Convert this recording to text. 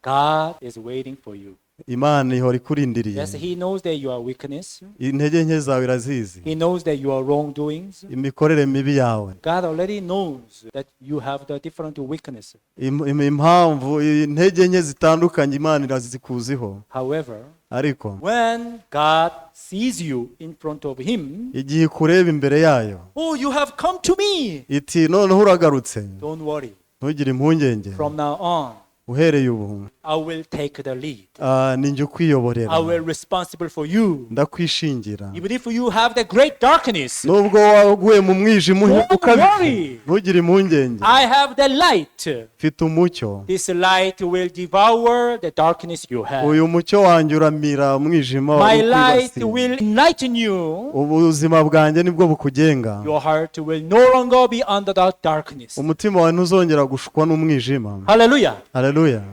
God is waiting for you. Imana ihora ikurindiriye. Yes, he knows that you are weakness. Intege nke zawe irazizi. He knows that you are wrongdoings. Imikorere mibi yawe. God already knows that you have the different weaknesses. Impamvu intege nke zitandukanye Imana irazikuziho. However, ariko when God sees you in front of him, igihe kureba imbere yayo, oh, you have come to me. iti noneho uragarutse. Don't worry. Ntugire impungenge. From now on, uhereye ubu, I will take the lead. ninjye ukwiyoborera. I will responsible for you. Ndakwishingira. Even if you have the great darkness, nubwo waguye mu mwijima ukabije, ntugire impungenge. I have the light. Mfite umucyo. This light will devour the darkness you have. Uyu mucyo wanjye uramira umwijima My light will enlighten you. Ubuzima bwanjye nibwo bukugenga. Your heart will no longer be under the darkness. Umutima wawe ntuzongera gushukwa n'umwijima. Hallelujah. Hallelujah.